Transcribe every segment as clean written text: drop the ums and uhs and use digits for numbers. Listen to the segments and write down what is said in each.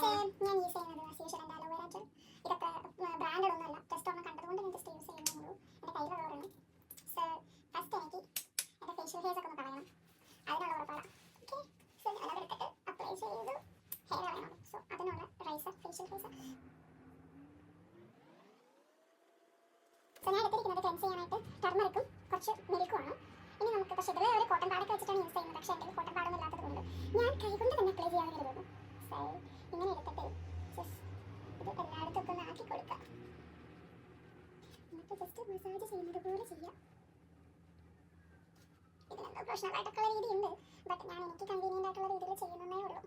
ഞാൻ യൂസ് ചെയ്യുന്നത് as usual എൻ്റെ അലോവേര ജെൽ. ഇതൊക്കെ ബ്രാൻഡഡ് ഒന്നുമല്ല, ജസ്റ്റ് ഒന്ന് കണ്ടതുകൊണ്ട് ഞാൻ ജസ്റ്റ് യൂസ് ചെയ്യുന്നുള്ളൂ. എൻ്റെ കയ്യിലുള്ളവരാണ്. സോ ഫസ്റ്റ് എനിക്ക് എൻ്റെ ഫേഷ്യൽ ഹെയർസ് ഒക്കെ ഒന്ന് കളയണം, അതിനുള്ള ഉറപ്പാണ്. ഓക്കെ, സോ ഞാൻ അതെടുത്തിട്ട് അപ്ലൈ ചെയ്തു ഹെയർ കളയണം. സോ അതിനുള്ള റൈസർ, ഫേഷ്യൽ റൈസർ. സോ ഞാൻ എടുത്തിരിക്കുന്നത് ക്ലെൻസ് ചെയ്യാനായിട്ട് ടർമറിക്കും കുറച്ച് മിൽക്കുമാണ്. ഇനി നമുക്ക് പക്ഷേ ഇതിൽ ഒരു കോട്ടൺ പാഡൊക്കെ വെച്ചിട്ടാണ് യൂസ് ചെയ്യുന്നത്. പക്ഷേ എൻ്റെ കോട്ടൺ പാഡൊന്നും ഇല്ലാത്തത് കൊണ്ട് ഞാൻ കൈകൊണ്ട് തന്നെ അപ്ലൈ ചെയ്യാമെന്ന് കരുതുന്നു. സോ ഇങ്ങനെ എടുത്തിട്ട് ജസ്റ്റ് ഇത് എല്ലായിടത്തും ഒക്കെ ഒന്ന് ആക്കി കൊടുക്കാം. എന്നിട്ട് ജസ്റ്റ് മസാജ് ചെയ്യുന്നത് പോലെ ചെയ്യാം. ഇതിനെന്തോ പ്രശ്നമായിട്ടൊക്കെയുള്ള രീതിയുണ്ട്, ബട്ട് ഞാൻ എനിക്ക് കൺവീനിയൻ്റ് ആയിട്ടുള്ള രീതിയിൽ ചെയ്യുന്നതേ ഉള്ളൂ.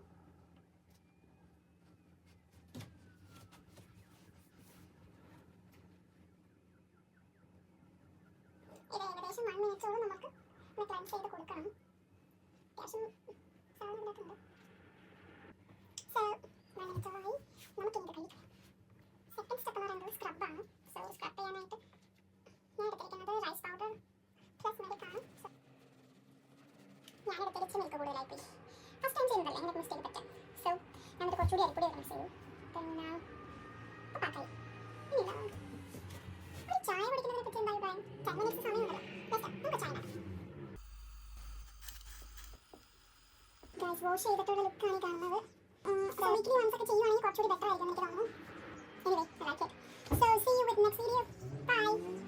ഇത് ഏകദേശം 1 മിനിറ്റോളം നമുക്ക് ക്ലൻസ് ചെയ്ത് കൊടുക്കണം. അത്യാവശ്യം സാധനം ഉണ്ടാക്കുന്നുണ്ട്. സോ 1 മിനിറ്റോളായി. നമുക്ക് ഇത് കഴിക്കാം. സെക്കൻഡ് സ്റ്റെപ്പ് എന്ന് പറയുന്നത് സ്ക്രബാണ്. സോ സ്ക്രബ് ചെയ്യാനായിട്ട് ഞാൻ എടുത്തിരിക്കുന്നത് റൈസ് പൗഡർ പ്ലസ് മിൽക്കാണ്. ഞാൻ എടുത്തിരിച്ച് മിൽക്ക് കൂടുതലായി പോയി. ഫസ്റ്റ് ടൈം ചെയ്യുന്നതല്ലേ, എനിക്ക് മിസ്റ്റേക്ക് പറ്റാം. സോ ഞാനത് കുറച്ചുകൂടി അരിപ്പൊടി മിക്സ് ചെയ്തു. പിന്നെ പാക്കായി. ഇനിയില്ല, ഒരു ചായ കുടിക്കുന്നതിനെ പറ്റി എന്താ അഭിപ്രായം? 10 മിനിറ്റ്സ് സമയമുണ്ടല്ലോ, നമുക്ക് ചായ ഉണ്ടാക്കാം. ഗൈസ്, വാഷ് ചെയ്തിട്ടുള്ള ലുക്കാണ് ഈ കാണുന്നത്. വീക്കിലി വൺസ് ഒക്കെ ചെയ്യുവാണെങ്കിൽ കുറച്ചുകൂടി ബെറ്റർ ആയിരിക്കും എനിക്ക് തോന്നുന്നു. Anyway, I like it. So see you with next video. Bye.